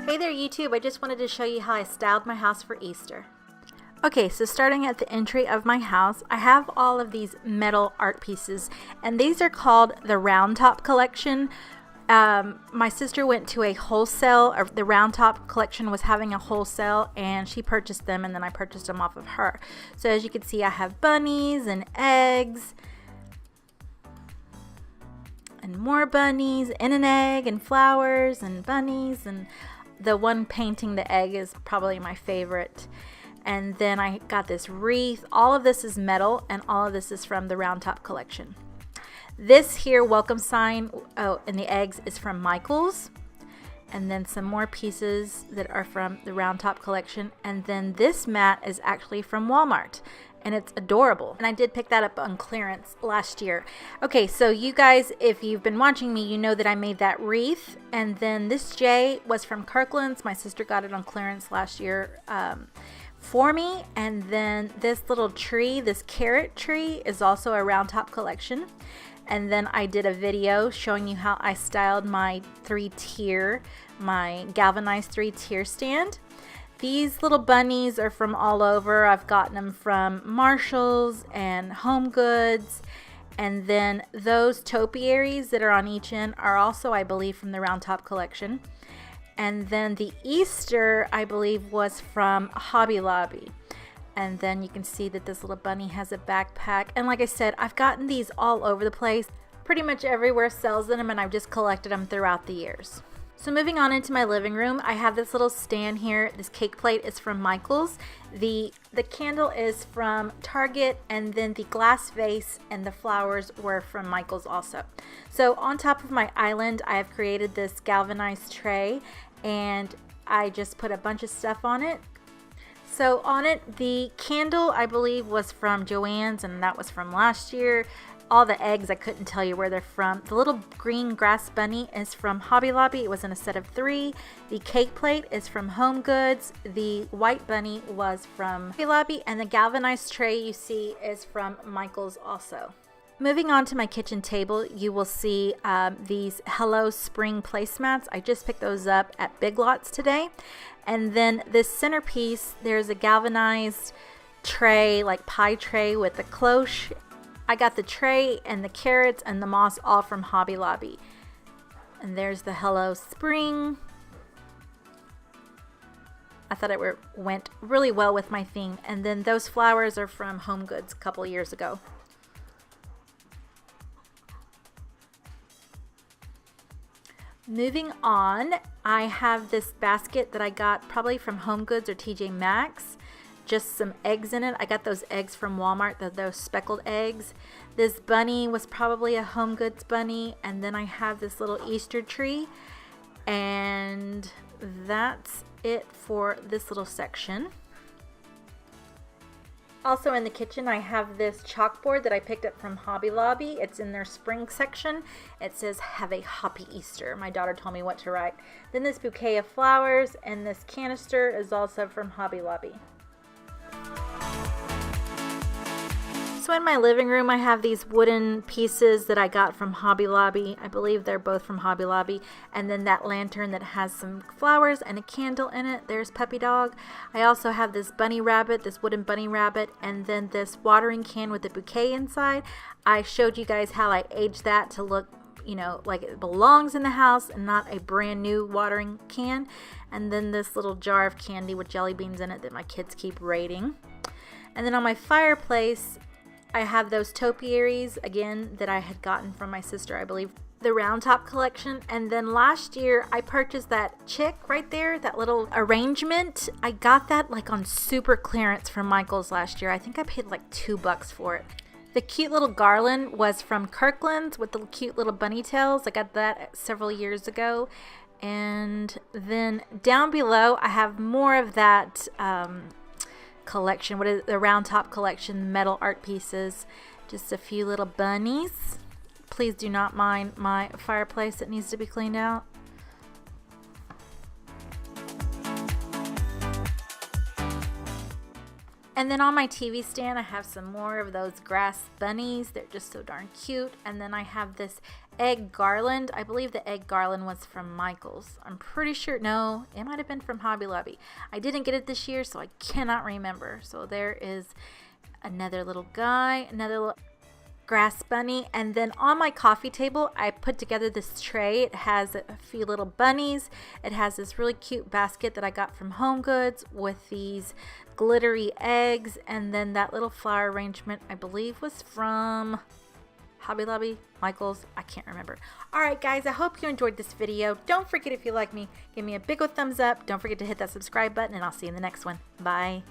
Hey there YouTube, I just wanted to show you how I styled my house for Easter. Okay, so starting at the entry of my house, I have all of these metal art pieces, and these are called the Round Top collection. My sister went to a wholesale, or the Round Top collection was having a wholesale, and she purchased them, and then I purchased them off of her. So as you can see, I have bunnies and eggs, and more bunnies, and an egg, and flowers, and bunnies, and the one painting the egg is probably my favorite. And then I got this wreath. All of this is metal, and all of this is from the Round Top collection. This here welcome sign, and the eggs is from Micheals. And then some more pieces that are from the Round Top collection. And then this mat is actually from Walmart, and it's adorable. And I did pick that up on clearance last year. Okay, so you guys, if you've been watching me, you know that I made that wreath. And then this J was from Kirkland's. My sister got it on clearance last year for me. And then this little tree, this carrot tree, is also a Round Top collection. And then I did a video showing you how I styled my my galvanized 3-tier stand. These little bunnies are from all over. I've gotten them from Marshalls and Home Goods. And then those topiaries that are on each end are also, I believe, from the Round Top collection. And then the Easter, I believe, was from Hobby Lobby. And then you can see that this little bunny has a backpack. And like I said, I've gotten these all over the place. Pretty much everywhere sells them, and I've just collected them throughout the years. So moving on into my living room, I have this little stand here. This cake plate is from Micheals. The candle is from Target, and then the glass vase and the flowers were from Micheals also. So on top of my island, I have created this galvanized tray, and I just put a bunch of stuff on it. So on it, the candle, I believe, was from Joann's, and that was from last year. All the eggs, I couldn't tell you where they're from. The little green grass bunny is from Hobby Lobby. It was in a set of 3. The cake plate is from Home Goods. The white bunny was from Hobby Lobby, and the galvanized tray you see is from Micheals also. Moving on to my kitchen table, you will see these Hello Spring placemats. I just picked those up at Big Lots today. And then this centerpiece, there's a galvanized tray, like pie tray with a cloche. I got the tray and the carrots and the moss all from Hobby Lobby. And there's the Hello Spring. I thought it went really well with my theme. And then those flowers are from Home Goods a couple years ago. Moving on, I have this basket that I got probably from Home Goods or TJ Maxx. Just some eggs in it. I got those eggs from Walmart, those speckled eggs. This bunny was probably a Home Goods bunny. And then I have this little Easter tree. And that's it for this little section. Also in the kitchen, I have this chalkboard that I picked up from Hobby Lobby. It's in their spring section. It says, "Have a happy Easter." My daughter told me what to write. Then this bouquet of flowers, and this canister is also from Hobby Lobby. So in my living room, I have these wooden pieces that I got from Hobby Lobby. I believe they're both from Hobby Lobby. And then that lantern that has some flowers and a candle in it. There's Puppy Dog. I also have this bunny rabbit, this wooden bunny rabbit, and then this watering can with a bouquet inside. I showed you guys how I aged that to look, you know, like it belongs in the house and not a brand new watering can. And then this little jar of candy with jelly beans in it that my kids keep raiding. And then on my fireplace, I have those topiaries, again, that I had gotten from my sister, I believe, the Round Top collection. And then last year, I purchased that chick right there, that little arrangement. I got that like on super clearance from Micheals last year. I think I paid like $2 for it. The cute little garland was from Kirkland's with the cute little bunny tails. I got that several years ago. And then down below, I have more of that collection. What is the Round Top collection? Metal art pieces. Just a few little bunnies. Please do not mind my fireplace that needs to be cleaned out. And then on my TV stand, I have some more of those grass bunnies. They're just so darn cute. And then I have this egg garland. I believe the egg garland was from Micheals. I'm pretty sure, no, it might have been from Hobby Lobby. I didn't get it this year, so I cannot remember. So there is another little guy, another little grass bunny. And then on my coffee table, I put together this tray. It has a few little bunnies. It has this really cute basket that I got from Home Goods with these glittery eggs, and then that little flower arrangement I believe was from Hobby Lobby, Micheals, I can't remember. Alright guys, I hope you enjoyed this video. Don't forget, if you like me, give me a big old thumbs up. Don't forget to hit that subscribe button, and I'll see you in the next one. Bye.